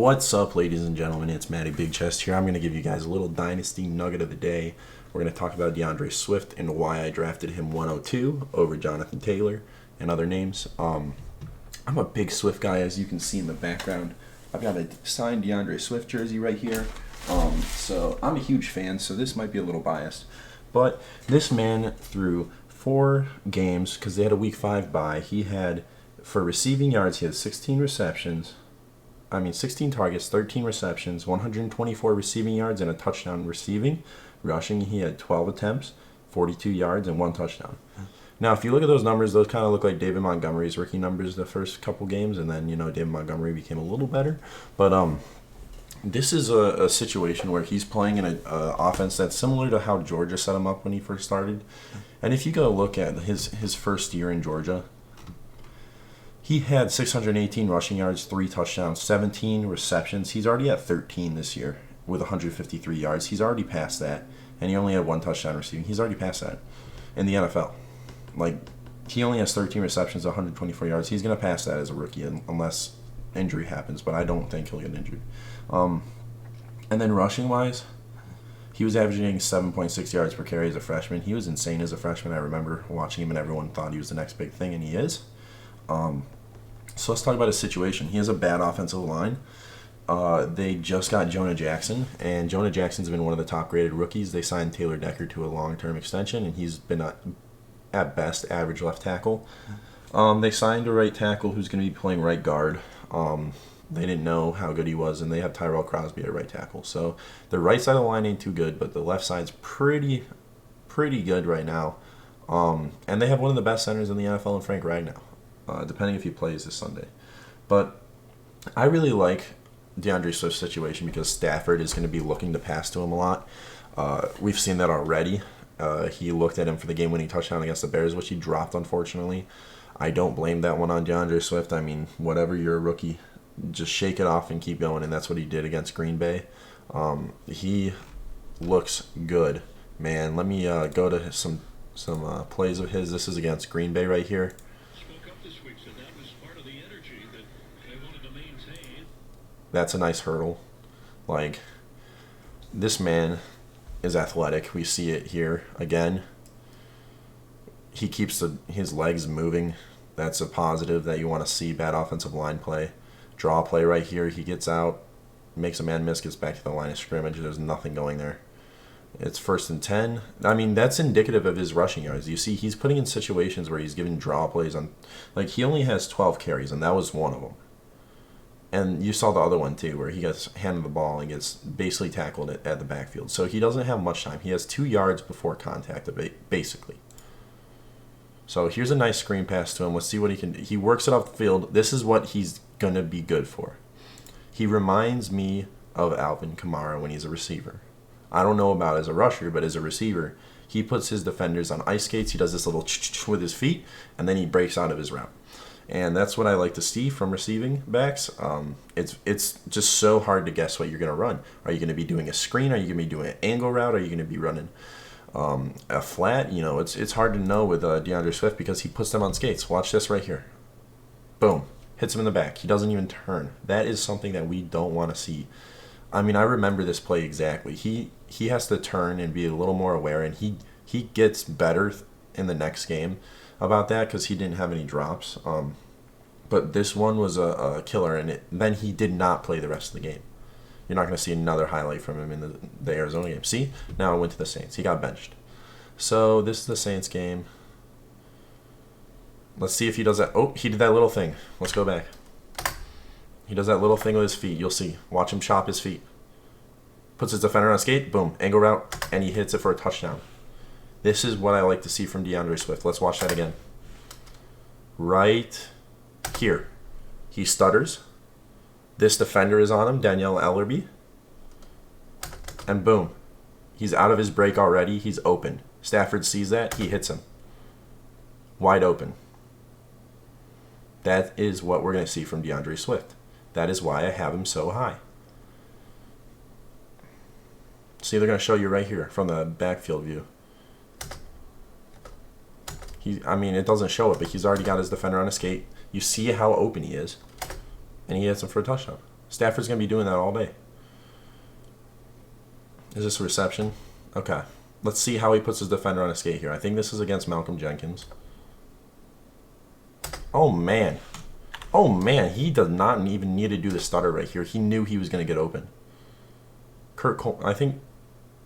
What's up, ladies and gentlemen? It's Matty Big Chest here. I'm going to give you guys a little Dynasty nugget of the day. We're going to talk about DeAndre Swift and why I drafted him 102 over Jonathan Taylor and other names. I'm a big Swift guy, as you can see in the background. I've got a signed DeAndre Swift jersey right here. So I'm a huge fan, so this might be a little biased. But this man, through 4 games, because they had a Week 5 bye, he had, for receiving yards, he had 16 targets, 13 receptions, 124 receiving yards, and a touchdown receiving. Rushing, he had 12 attempts, 42 yards, and 1 touchdown. Now, if you look at those numbers, those kind of look like David Montgomery's rookie numbers the first couple games, and then, David Montgomery became a little better. But this is a situation where he's playing in an offense that's similar to how Georgia set him up when he first started. And if you go look at his first year in Georgia, he had 618 rushing yards, 3 touchdowns, 17 receptions. He's already at 13 this year with 153 yards. He's already passed that. And he only had 1 touchdown receiving. He's already passed that in the NFL. He only has 13 receptions, 124 yards. He's going to pass that as a rookie unless injury happens, but I don't think he'll get injured. And then rushing-wise, he was averaging 7.6 yards per carry as a freshman. He was insane as a freshman. I remember watching him, and everyone thought he was the next big thing, and he is. So let's talk about his situation. He has a bad offensive line. They just got Jonah Jackson, and Jonah Jackson's been one of the top-graded rookies. They signed Taylor Decker to a long-term extension, and he's been at best average left tackle. They signed a right tackle who's going to be playing right guard. They didn't know how good he was, and they have Tyrell Crosby at right tackle. So the right side of the line ain't too good, but the left side's pretty good right now. And they have one of the best centers in the NFL in Frank Ragnow, depending if he plays this Sunday. But I really like DeAndre Swift's situation because Stafford is going to be looking to pass to him a lot. We've seen that already. He looked at him for the game-winning touchdown against the Bears, which he dropped, unfortunately. I don't blame that one on DeAndre Swift. I mean, whatever, you're a rookie, just shake it off and keep going, and that's what he did against Green Bay. He looks good, man. Let me go to some plays of his. This is against Green Bay right here. That's a nice hurdle. This man is athletic. We see it here again. He keeps his legs moving. That's a positive that you want to see. Bad offensive line play. Draw play right here. He gets out, makes a man miss, gets back to the line of scrimmage. There's nothing going there. It's 1st and 10. I mean, that's indicative of his rushing yards. You see, he's putting in situations where he's giving draw plays on. He only has 12 carries, and that was one of them. And you saw the other one, too, where he gets handed the ball and gets basically tackled at the backfield. So he doesn't have much time. He has 2 yards before contact, basically. So here's a nice screen pass to him. Let's see what he can do. He works it off the field. This is what he's going to be good for. He reminds me of Alvin Kamara when he's a receiver. I don't know about as a rusher, but as a receiver, he puts his defenders on ice skates. He does this little with his feet, and then he breaks out of his route. And that's what I like to see from receiving backs. It's just so hard to guess what you're going to run. Are you going to be doing a screen? Are you going to be doing an angle route? Are you going to be running a flat? It's hard to know with DeAndre Swift because he puts them on skates. Watch this right here. Boom. Hits him in the back. He doesn't even turn. That is something that we don't want to see. I mean, I remember this play exactly. He has to turn and be a little more aware, and he gets better in the next game about that because he didn't have any drops. But this one was a killer, and then he did not play the rest of the game. You're not going to see another highlight from him in the Arizona game. See? Now it went to the Saints. He got benched. So this is the Saints game. Let's see if he does that. Oh, he did that little thing. Let's go back. He does that little thing with his feet. You'll see. Watch him chop his feet. Puts his defender on a skate. Boom. Angle route. And he hits it for a touchdown. This is what I like to see from DeAndre Swift. Let's watch that again. Right here. He stutters. This defender is on him, Danielle Ellerby. And boom. He's out of his break already. He's open. Stafford sees that. He hits him. Wide open. That is what we're going to see from DeAndre Swift. That is why I have him so high. See, they're going to show you right here from the backfield view. It doesn't show it, but he's already got his defender on a skate. You see how open he is, and he hits him for a touchdown. Stafford's going to be doing that all day. Is this a reception? Okay. Let's see how he puts his defender on a skate here. I think this is against Malcolm Jenkins. Oh, man. Oh, man. He does not even need to do the stutter right here. He knew he was going to get open. Kurt Cole, I think...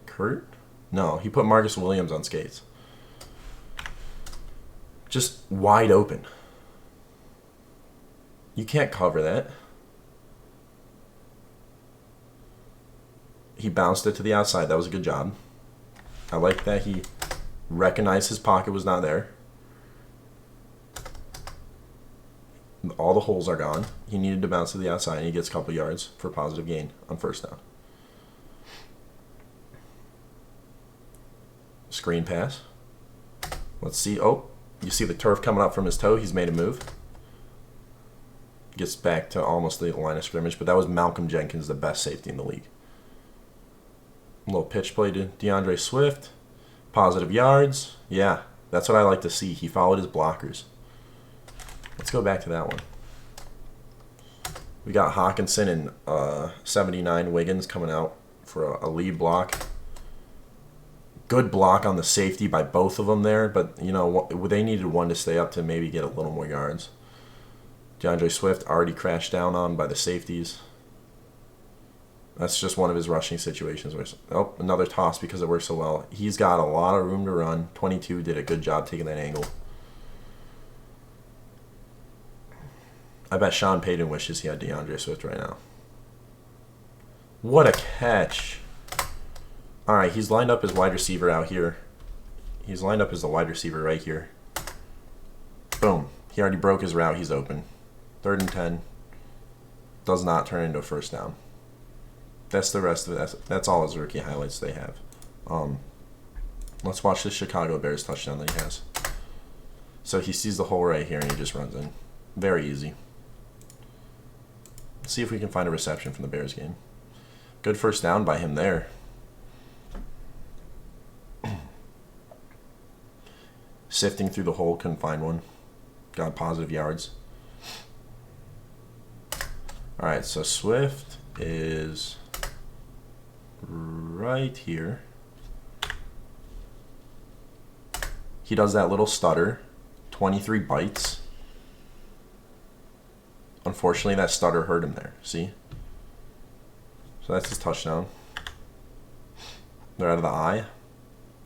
Kurt? No, he put Marcus Williams on skates. Just wide open. You can't cover that. He bounced it to the outside. That was a good job. I like that he recognized his pocket was not there. All the holes are gone. He needed to bounce to the outside, and he gets a couple yards for positive gain on first down. Screen pass. Let's see. Oh, you see the turf coming up from his toe. He's made a move. Gets back to almost the line of scrimmage, but that was Malcolm Jenkins, the best safety in the league. A little pitch play to DeAndre Swift. Positive yards. Yeah, that's what I like to see. He followed his blockers. Let's go back to that one. We got Hawkinson and 79 Wiggins coming out for a lead block. Good block on the safety by both of them there, but you know they needed one to stay up to maybe get a little more yards. DeAndre Swift already crashed down on by the safeties. That's just one of his rushing situations. Oh, another toss because it worked so well. He's got a lot of room to run. 22 did a good job taking that angle. I bet Sean Payton wishes he had DeAndre Swift right now. What a catch. All right, he's lined up as wide receiver out here. He's lined up as the wide receiver right here. Boom. He already broke his route. He's open. 3rd and 10. Does not turn into a first down. That's the rest of it. That's all his rookie highlights they have. Let's watch the Chicago Bears touchdown that he has. So he sees the hole right here and he just runs in. Very easy. Let's see if we can find a reception from the Bears game. Good first down by him there. Sifting through the hole, couldn't find one. Got positive yards. All right, so Swift is right here. He does that little stutter. 23 bites. Unfortunately, that stutter hurt him there. See? So that's his touchdown. They're out of the eye.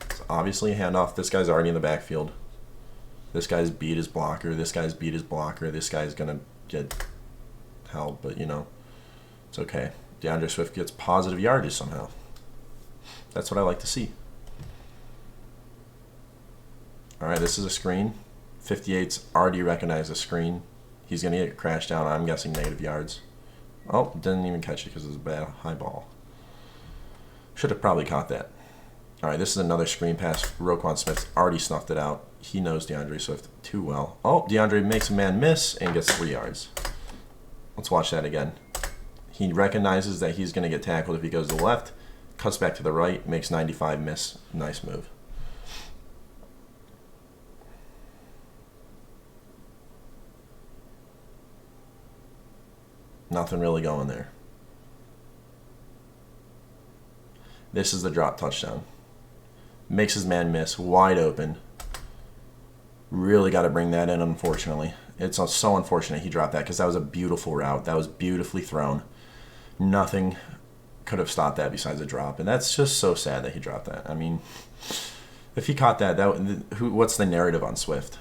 It's obviously a handoff. This guy's already in the backfield. This guy's beat his blocker. This guy's beat his blocker. This guy's going to get help, but, you know, it's okay. DeAndre Swift gets positive yardage somehow. That's what I like to see. All right, this is a screen. 58's already recognized a screen. He's going to get crashed down. I'm guessing negative yards. Oh, didn't even catch it because it was a bad high ball. Should have probably caught that. All right, this is another screen pass. Roquan Smith already snuffed it out. He knows DeAndre Swift too well. Oh, DeAndre makes a man miss and gets 3 yards. Let's watch that again. He recognizes that he's going to get tackled if he goes to the left, cuts back to the right, makes 95 miss. Nice move. Nothing really going there. This is the drop touchdown. Makes his man miss, wide open. Really got to bring that in, unfortunately. It's so unfortunate he dropped that because that was a beautiful route. That was beautifully thrown. Nothing could have stopped that besides a drop. And that's just so sad that he dropped that. I mean, if he caught that, what's the narrative on Swift?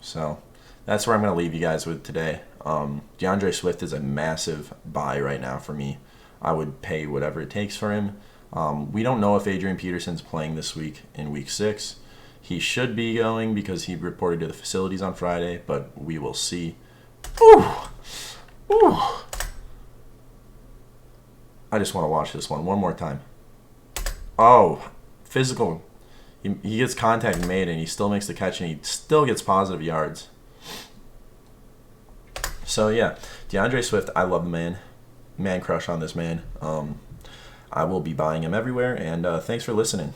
So that's where I'm going to leave you guys with today. DeAndre Swift is a massive buy right now for me. I would pay whatever it takes for him. We don't know if Adrian Peterson's playing this week in Week 6. He should be going because he reported to the facilities on Friday, but we will see. Ooh! Ooh! I just want to watch this one more time. Oh, physical. He gets contact made, and he still makes the catch, and he still gets positive yards. So, yeah, DeAndre Swift, I love the man. Man crush on this man. I will be buying him everywhere, and thanks for listening.